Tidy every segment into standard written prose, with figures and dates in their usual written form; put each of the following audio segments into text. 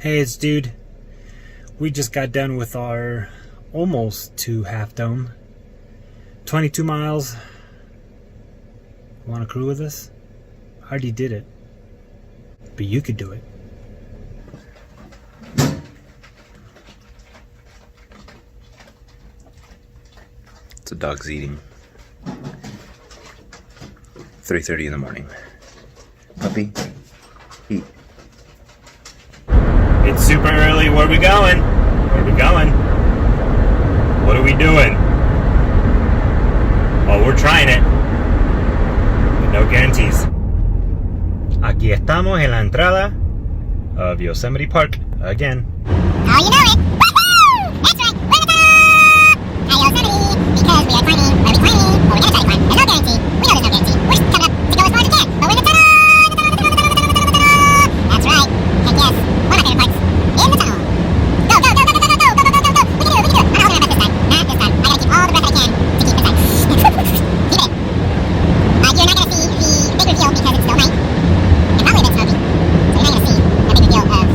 Hey, it's Dude. We just got done with our almost to Half Dome. 22 miles. Want to crew with us? I already did it. But you could do it. It's a dog's eating. 3:30 in the morning. Puppy, eat. It's super early. Where are we going? Where are we going? What are we doing? Oh, we're trying it. But no guarantees. Aquí estamos en la entrada of Yosemite Park again. Oh, you know it. Woohoo! That's right. We're at the top! At Yosemite. Because we are climbing. Where are we climbing? Well, we're gonna try to climb. There's no guarantee. We know there's no guarantee. We're just coming up to go as far as we can. But we're in the tunnel! That's right. Heck yes. One of my favorite parts. In the tunnel. Go, go, go, go, go, go, go, go, go, go, go. We can do it, we can do it. I'm not holding my breath this time. Not this time. I gotta keep all the breath that I can to keep the time. Keep it. You're not gonna see the big reveal because it's still night. And probably a bit smoky. So you're not gonna see the big reveal of,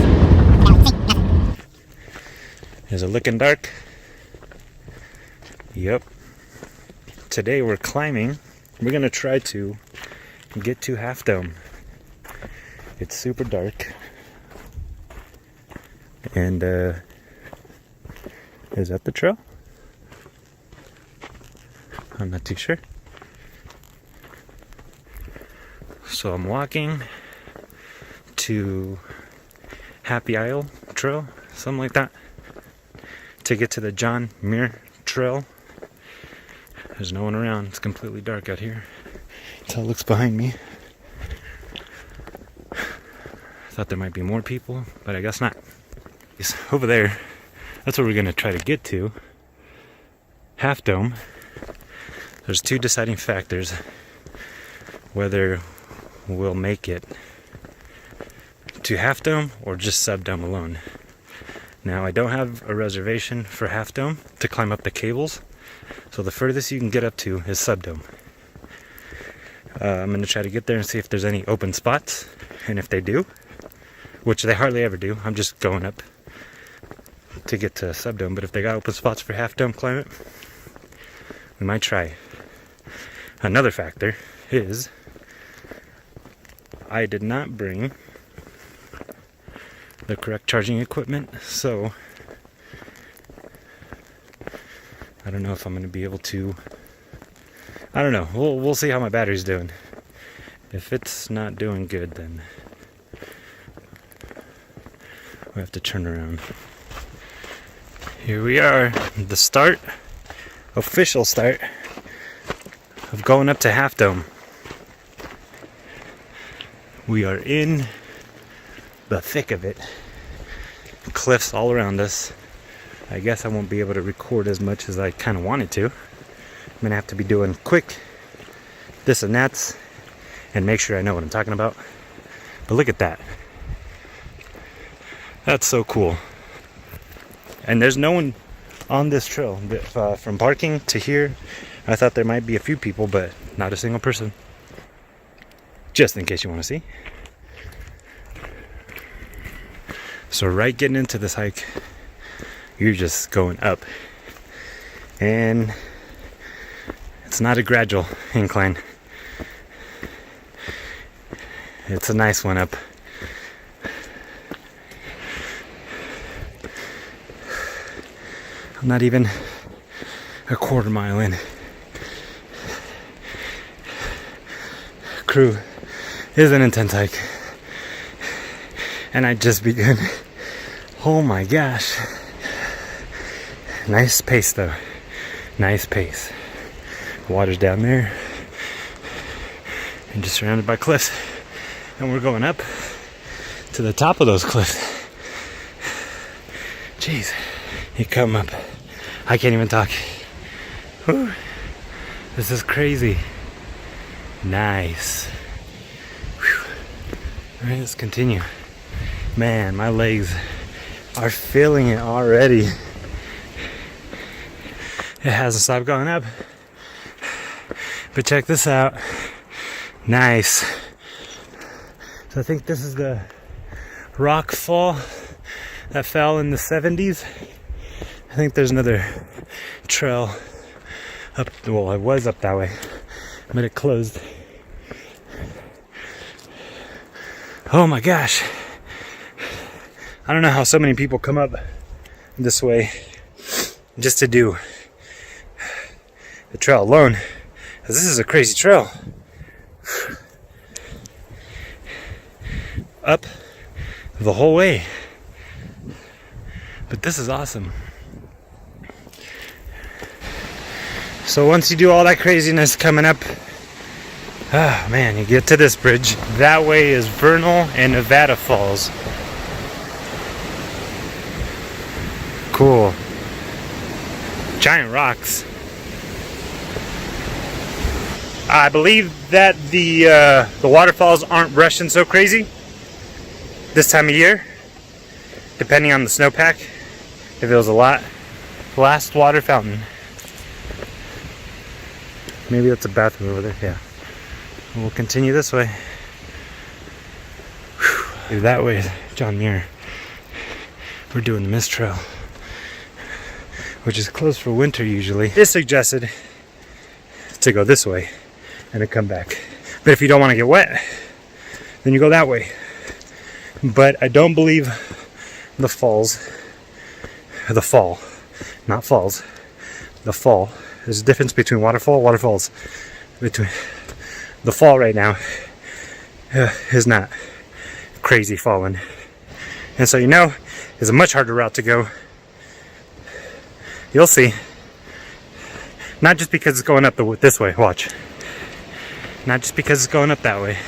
nothing. Is it looking dark? Yep. Today we're climbing. We're gonna try to get to Half Dome. It's super dark. And is that the trail? I'm not too sure. So I'm walking to Happy Isle Trail, something like that, to get to the Muir Trail. There's no one around. It's completely dark out here. That's how it looks behind me. Thought there might be more people, but I guess not. It's over there. That's where we're gonna try to get to. Half Dome. There's two deciding factors whether we'll make it to Half Dome or just Sub Dome alone. Now, I don't have a reservation for Half Dome to climb up the cables, so the furthest you can get up to is Sub Dome. I'm going to try to get there and see if there's any open spots, and if they do, which they hardly ever do, I'm just going up to get to Sub Dome, but if they got open spots for Half Dome climb it, we might try. Another factor is I did not bring the correct charging equipment, so I don't know if I'm going to be able to. I don't know. We'll see how my battery's doing. If it's not doing good, then we have to turn around. Here we are, the start, official start of going up to Half Dome. We are in the thick of it. Cliffs all around us. I guess I won't be able to record as much as I kind of wanted to. I'm gonna have to be doing quick this and that's and make sure I know what I'm talking about. But look at that. That's so cool. And there's no one on this trail. From parking to here, I thought there might be a few people, but not a single person. Just in case you want to see. So right getting into this hike, you're just going up. And it's not a gradual incline. It's a nice one up. I'm not even a quarter mile in. Crew is an intense hike. And I just begun. Oh my gosh. Nice pace though. Nice pace. Water's down there. And just surrounded by cliffs. And we're going up to the top of those cliffs. Jeez. You come up. I can't even talk. Whew. This is crazy. Nice. Alright, let's continue. Man, my legs are feeling it already. It hasn't stopped going up. But check this out. Nice. So I think this is the rock fall that fell in the 70s. I think there's another trail up, well, it was up that way, but it closed. Oh my gosh. I don't know how so many people come up this way just to do the trail alone, because this is a crazy trail. Up the whole way. But this is awesome. So once you do all that craziness coming up, oh man, you get to this bridge. That way is Vernal and Nevada Falls. Cool. Giant rocks. I believe that the waterfalls aren't rushing so crazy this time of year, depending on the snowpack. If it was a lot. Last water fountain. Maybe that's a bathroom over there. Yeah. We'll continue this way. Whew. That way is John Muir. We're doing the mist trail, which is closed for winter usually. It's suggested to go this way and to come back. But if you don't want to get wet, then you go that way. But I don't believe the fall, not falls, the fall. There's a difference between waterfalls. Between the fall right now is not crazy falling. And so you know, it's a much harder route to go. You'll see. Not just because it's going up this way, watch. Not just because it's going up that way.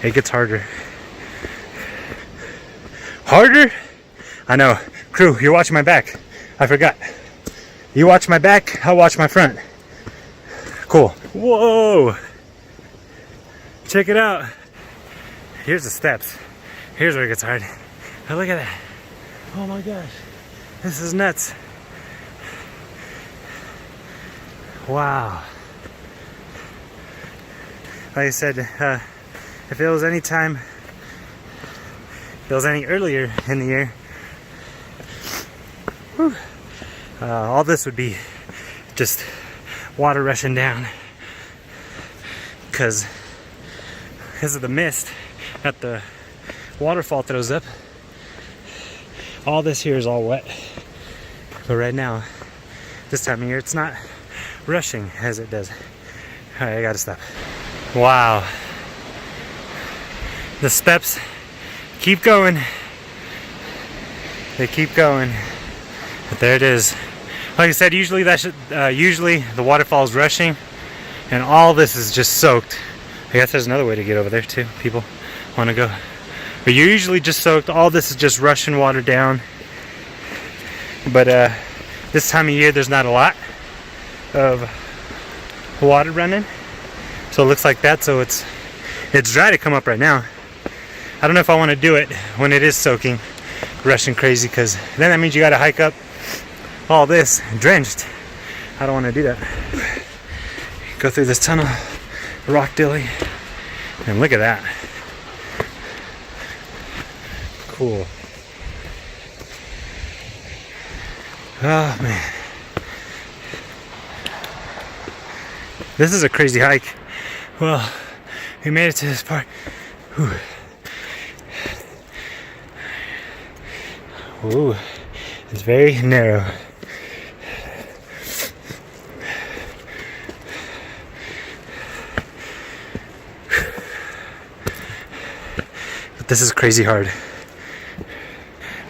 It gets harder. Harder? I know. Crew, you're watching my back. I forgot. You watch my back, I'll watch my front. Cool. Whoa! Check it out. Here's the steps. Here's where it gets hard. Oh, look at that. Oh my gosh. This is nuts. Wow. Like I said, if it was any time, if it was any earlier in the year, whew, all this would be just water rushing down because of the mist that the waterfall throws up. All this here is all wet, but right now, this time of year, it's not rushing as it does. All right, I gotta stop. Wow, the steps keep going. They keep going, but there it is. Like I said, usually the waterfall is rushing, and all this is just soaked. I guess there's another way to get over there too. People want to go, but you're usually just soaked. All this is just rushing water down. But this time of year, there's not a lot of water running, so it looks like that. So it's dry to come up right now. I don't know if I want to do it when it is soaking, rushing crazy, because then that means you got to hike up all this drenched. I don't want to do that. Go through this tunnel, rock dilly, and look at that. Cool. Oh man, this is a crazy hike. Well, we made it to this part. Whew. Ooh, it's very narrow. But this is crazy hard.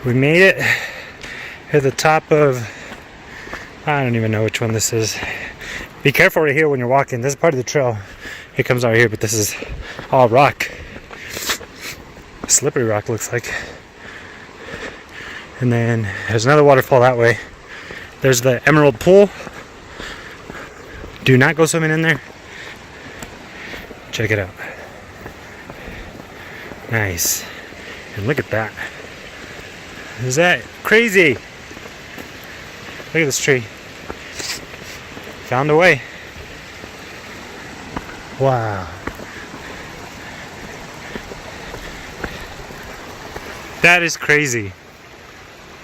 We made it at the top of, I don't even know which one this is. Be careful right here when you're walking. This is part of the trail. It comes out here, but this is all rock. Slippery rock, looks like. And then there's another waterfall that way. There's the Emerald Pool. Do not go swimming in there. Check it out. Nice. And look at that. Is that crazy? Look at this tree. Found a way. Wow. That is crazy.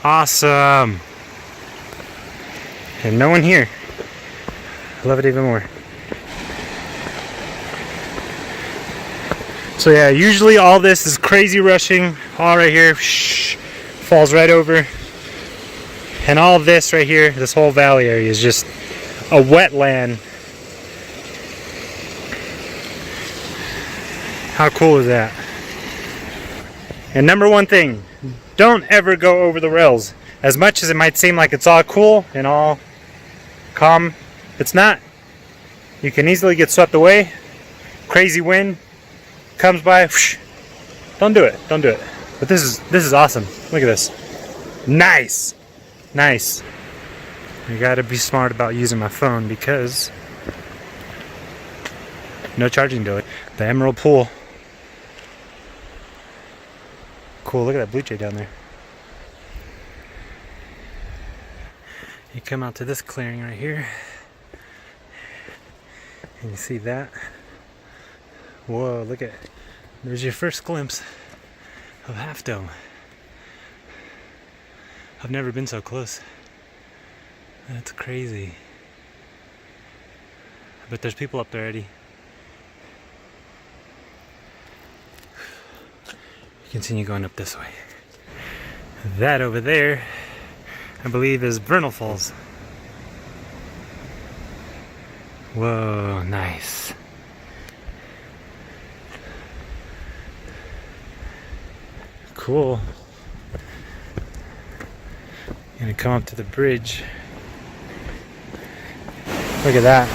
Awesome. And no one here. I love it even more. So yeah, usually all this is crazy rushing. All right here, falls right over. And all this right here, this whole valley area is just a wetland. How cool is that? And number one thing, don't ever go over the rails. As much as it might seem like it's all cool and all calm, it's not. You can easily get swept away. Crazy wind comes by. Whoosh. Don't do it. Don't do it. But this is awesome. Look at this. Nice. Nice. You gotta be smart about using my phone because no charging to it. The Emerald Pool. Cool, look at that blue jay down there. You come out to this clearing right here and you see that. Whoa, look at it. There's your first glimpse of Half Dome. I've never been so close. That's crazy. But there's people up there already. Continue going up this way. That over there, I believe, is Vernal Falls. Whoa, nice. Cool. Gonna come up to the bridge. Look at that.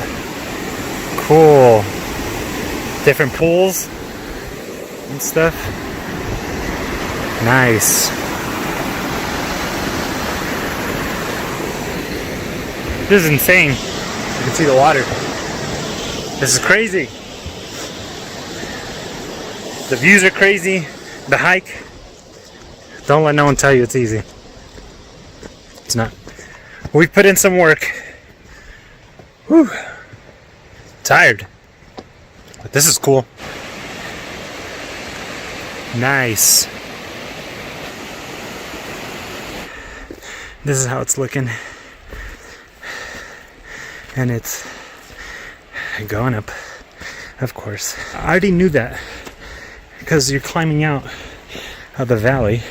Cool. Different pools and stuff. Nice. This is insane. You can see the water. This is crazy. The views are crazy. The hike. Don't let no one tell you it's easy. It's not. We put in some work. Whew. Tired. But this is cool. Nice. This is how it's looking. And it's going up, of course. I already knew that because you're climbing out of the valley.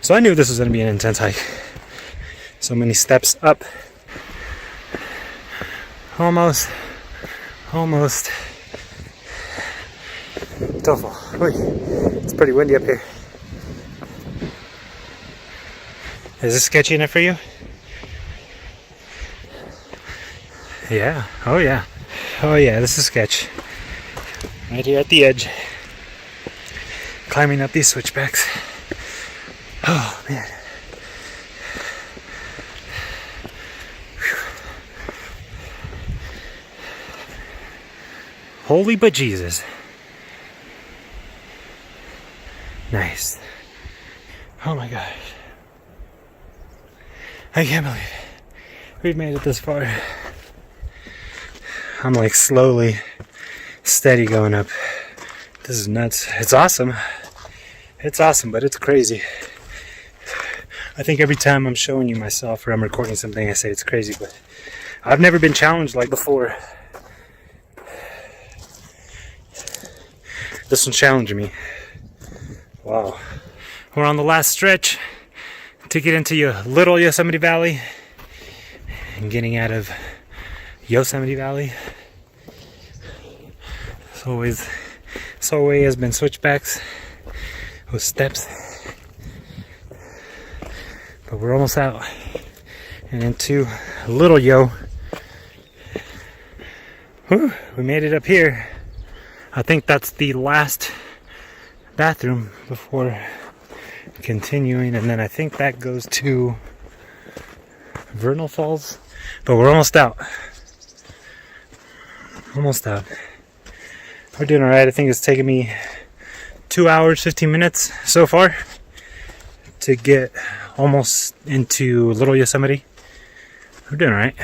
So I knew this was going to be an intense hike. So many steps up. Almost. Don't fall. It's pretty windy up here. Is this sketchy enough for you? Yeah. Oh yeah. Oh yeah, this is sketch. Right here at the edge. Climbing up these switchbacks. Oh man. Holy bejesus. Nice. Oh my gosh. I can't believe it. We've made it this far. I'm like slowly, steady going up. This is nuts. It's awesome. It's awesome, but it's crazy. I think every time I'm showing you myself or I'm recording something, I say it's crazy, but I've never been challenged like before. This one's challenging me. Wow. We're on the last stretch to get into Little Yosemite Valley and getting out of Yosemite Valley. This always has been switchbacks with steps. But we're almost out and into Little Yo. Whew, we made it up here. I think that's the last bathroom before continuing, and then I think that goes to Vernal Falls. But we're almost out. Almost out. We're doing alright. I think it's taken me 2 hours, 15 minutes so far to get almost into Little Yosemite. We're doing alright.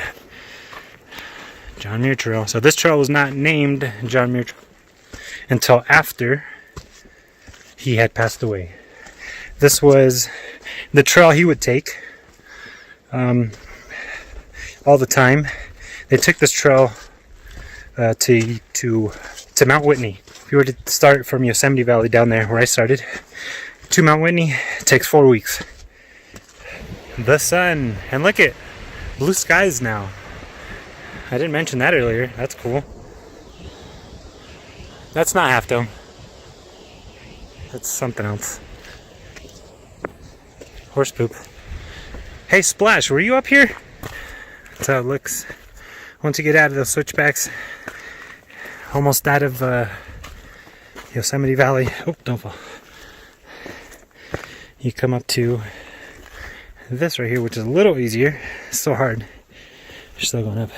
John Muir Trail. So this trail was not named John Muir Trail until after he had passed away. This was the trail he would take all the time. They took this trail to Mount Whitney. If you were to start from Yosemite Valley down there where I started to Mount Whitney, it takes 4 weeks. The sun, and look at blue skies now. I didn't mention that earlier. That's cool. That's not Half Dome. That's something else. Horse poop. Hey Splash, were you up here? That's how it looks. Once you get out of those switchbacks, almost out of Yosemite Valley. Oh, don't fall. You come up to this right here, which is a little easier. It's still hard. You're still going up.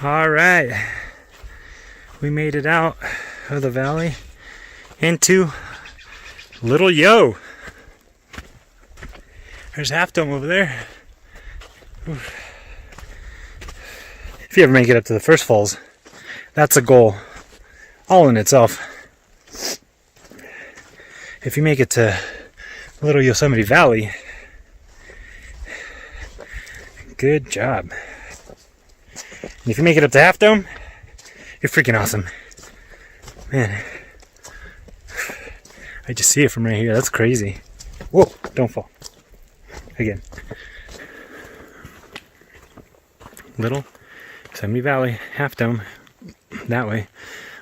All right. We made it out of the valley into Little Yo. There's Half Dome over there. Oof. If you ever make it up to the first falls, that's a goal all in itself. If you make it to Little Yosemite Valley, good job. And if you make it up to Half Dome, you're freaking awesome. Man, I just see it from right here. That's crazy. Whoa, don't fall. Again. Little Yosemite Valley, Half Dome, that way.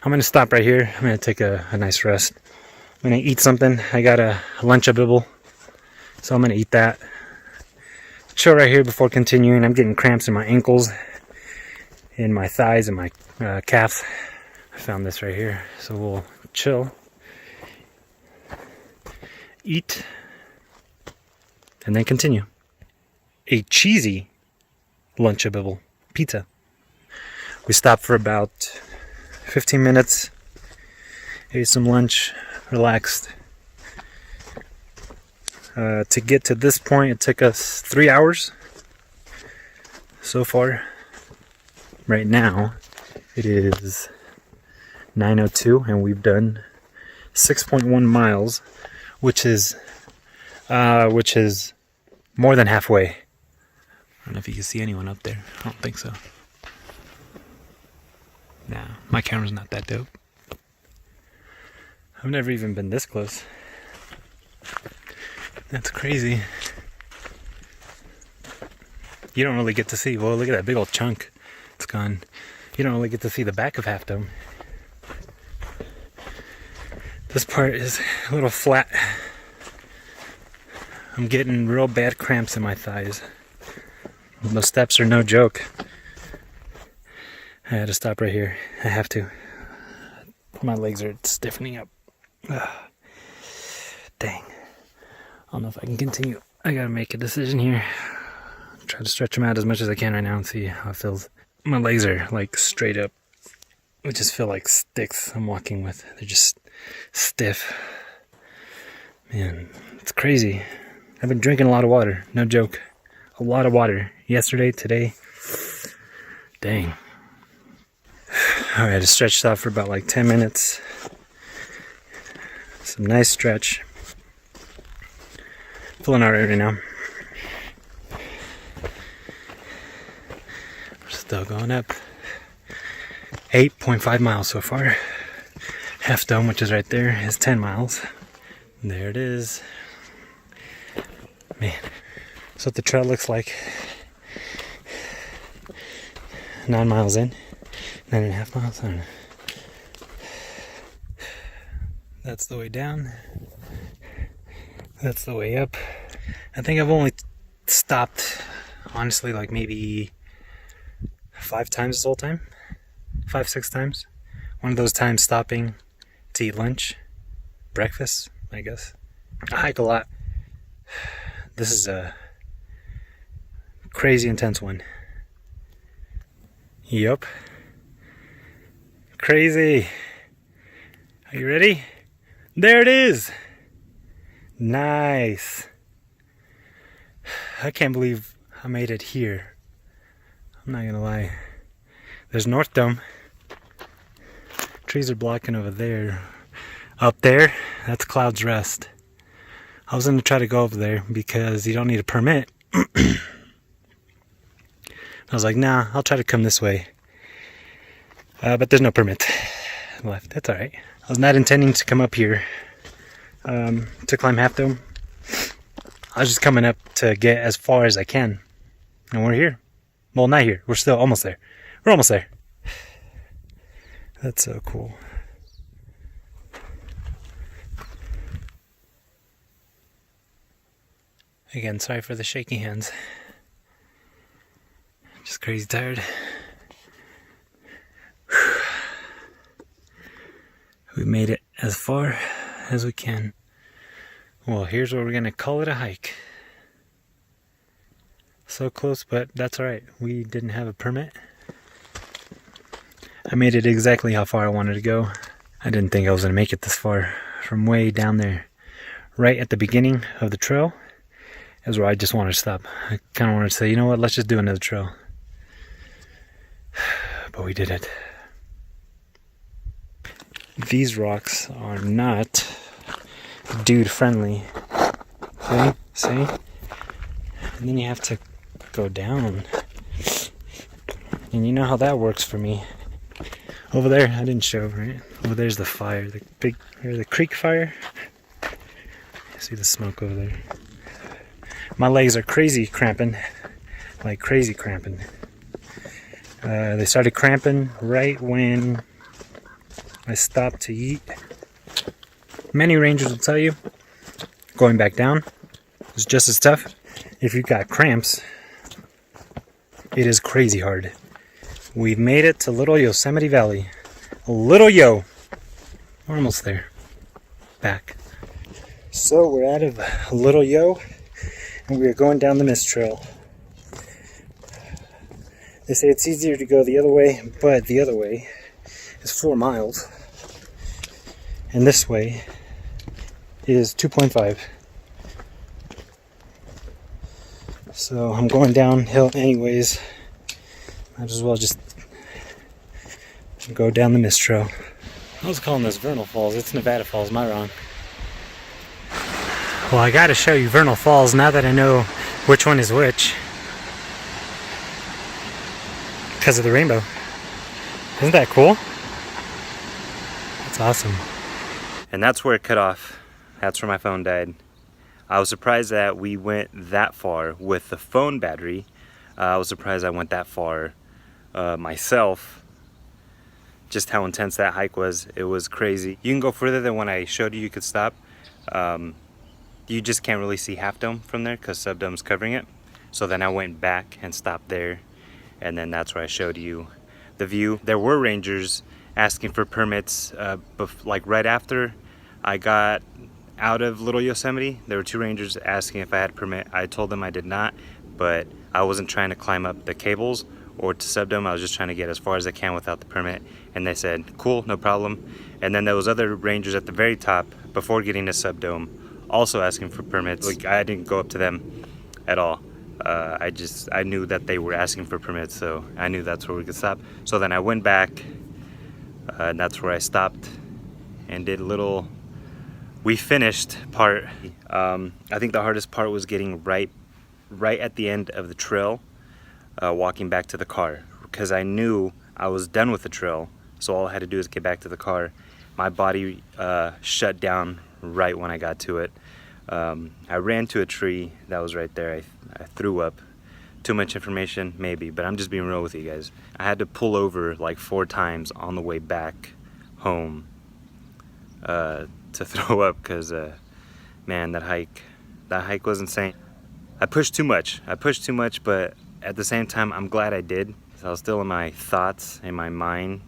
I'm going to stop right here. I'm going to take a nice rest. I'm going to eat something. I got a Lunchabibble, so I'm going to eat that. Chill right here before continuing. I'm getting cramps in my ankles, in my thighs, and my calves. I found this right here, so we'll chill, eat, and then continue. A cheesy Lunchabibble pizza. We stopped for about 15 minutes, ate some lunch, relaxed. To get to this point, it took us 3 hours so far. Right now, it is 9:02, and we've done 6.1 miles, which is more than halfway. I don't know if you can see anyone up there. I don't think so. Nah, my camera's not that dope. I've never even been this close. That's crazy. You don't really get to see. Well, look at that big old chunk. It's gone. You don't really get to see the back of Half Dome. This part is a little flat. I'm getting real bad cramps in my thighs. Those steps are no joke. I had to stop right here. I have to. My legs are stiffening up. Ugh. Dang. I don't know if I can continue. I gotta make a decision here. Try to stretch them out as much as I can right now and see how it feels. My legs are like straight up. I just feel like sticks I'm walking with. They're just stiff. Man, it's crazy. I've been drinking a lot of water. No joke. A lot of water. Yesterday, today. Dang. Alright, I just stretched out for about like 10 minutes. Some nice stretch. Feeling alright right now. We're still going up. 8.5 miles so far. Half Dome, which is right there, is 10 miles. And there it is. Man, that's what the trail looks like. 9 miles in. 9.5 miles. I don't know. That's the way down. That's the way up. I think I've only stopped, honestly, like maybe 5 times this whole time. 5, 6 times. One of those times stopping to eat lunch, breakfast, I guess. I hike a lot. This is a crazy intense one. Yup. Crazy. Are you ready? There it is. Nice. I can't believe I made it here. I'm not gonna lie. There's North Dome. Trees are blocking over there. Up there, that's Cloud's Rest. I was going to try to go over there because you don't need a permit. I was like, nah, I'll try to come this way. But there's no permit left. That's alright. I was not intending to come up here to climb Half Dome. I was just coming up to get as far as I can. And we're here. Well, not here. We're still almost there. We're almost there. That's so cool. Again, sorry for the shaky hands. Just crazy tired. We made it as far as we can. Well, here's where we're gonna call it a hike. So close, but that's alright. We didn't have a permit. I made it exactly how far I wanted to go. I didn't think I was gonna make it this far. From way down there, right at the beginning of the trail, is where I just wanted to stop. I kind of wanted to say, you know what, let's just do another trail. But we did it. These rocks are not dude friendly. See? And then you have to go down. And you know how that works for me. Over there, I didn't show, right? Over there's the fire, the creek fire. See the smoke over there. My legs are crazy cramping, like crazy cramping. They started cramping right when I stopped to eat. Many rangers will tell you, going back down is just as tough. If you've got cramps, it is crazy hard. We've made it to Little Yosemite Valley. Little Yo. We're almost there. Back. So we're out of Little Yo, and we are going down the mist trail. They say it's easier to go the other way, but the other way is 4 miles. And this way is 2.5. So I'm going downhill anyways. Might as well just go down the mist trail. I was calling this Vernal Falls. It's Nevada Falls. Am I wrong? Well, I gotta show you Vernal Falls now that I know which one is which. Because of the rainbow. Isn't that cool? That's awesome. And that's where it cut off. That's where my phone died. I was surprised that we went that far with the phone battery. I was surprised I went that far myself. Just how intense that hike was. It was crazy. You can go further than when I showed you could stop. You just can't really see Half Dome from there because Subdome's covering it. So then I went back and stopped there. And then that's where I showed you the view. There were rangers asking for permits, like right after I got out of Little Yosemite. There were 2 rangers asking if I had a permit. I told them I did not, but I wasn't trying to climb up the cables or to Subdome. I was just trying to get as far as I can without the permit. And they said, cool, no problem. And then there was other rangers at the very top before getting to Subdome also asking for permits. Like, I didn't go up to them at all. I knew that they were asking for permits, so I knew that's where we could stop. So then I went back, and that's where I stopped and did a little, we finished part. I think the hardest part was getting right at the end of the trail, walking back to the car, because I knew I was done with the trail, so all I had to do is get back to the car. My body shut down right when I got to it. I ran to a tree that was right there. I threw up. Too much information, maybe, but I'm just being real with you guys. I had to pull over like 4 times on the way back home to throw up because, man, that hike was insane. I pushed too much, but at the same time, I'm glad I did. I was still in my thoughts, in my mind,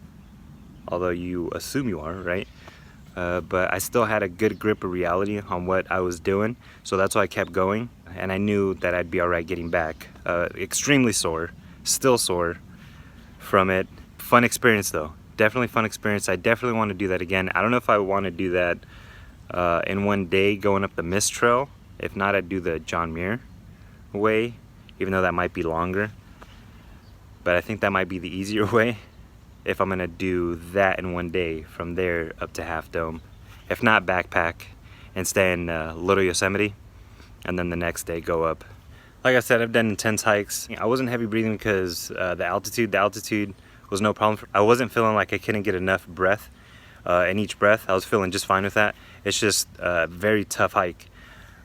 although you assume you are, right? But I still had a good grip of reality on what I was doing, so that's why I kept going, and I knew that I'd be alright getting back. Extremely sore, still sore from it. Fun experience though, definitely fun experience. I definitely want to do that again. I don't know if I want to do that in one day going up the mist trail. If not, I'd do the John Muir way, even though that might be longer. But I think that might be the easier way if I'm gonna do that in one day from there up to Half Dome. if not backpack, and stay in Little Yosemite, and then the next day go up. Like I said, I've done intense hikes. I wasn't heavy breathing because the altitude was no problem. I wasn't feeling like I couldn't get enough breath in each breath. I was feeling just fine with that. It's just a very tough hike.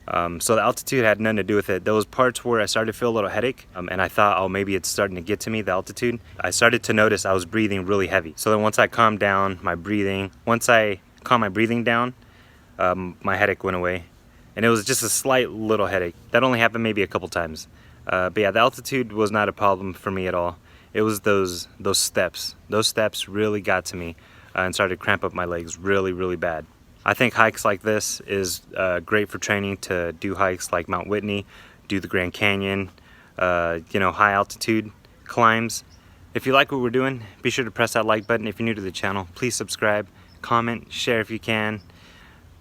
So the altitude had nothing to do with it. There was parts where I started to feel a little headache, and I thought, oh, maybe it's starting to get to me, the altitude. I started to notice I was breathing really heavy. So then once I calmed down my breathing, down, my headache went away. And it was just a slight little headache. That only happened maybe a couple times. But yeah, the altitude was not a problem for me at all. It was those steps. Those steps really got to me and started to cramp up my legs really, really bad. I think hikes like this is great for training to do hikes like Mount Whitney, do the Grand Canyon, you know, high altitude climbs. If you like what we're doing, be sure to press that like button. If you're new to the channel, please subscribe, comment, share if you can.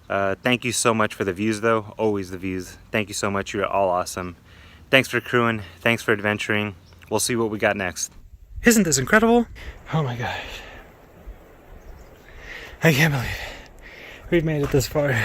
Thank you so much for the views though, always the views. Thank you so much, you're all awesome. Thanks for crewing, thanks for adventuring. We'll see what we got next. Isn't this incredible? Oh my gosh. I can't believe it. We've made it this far.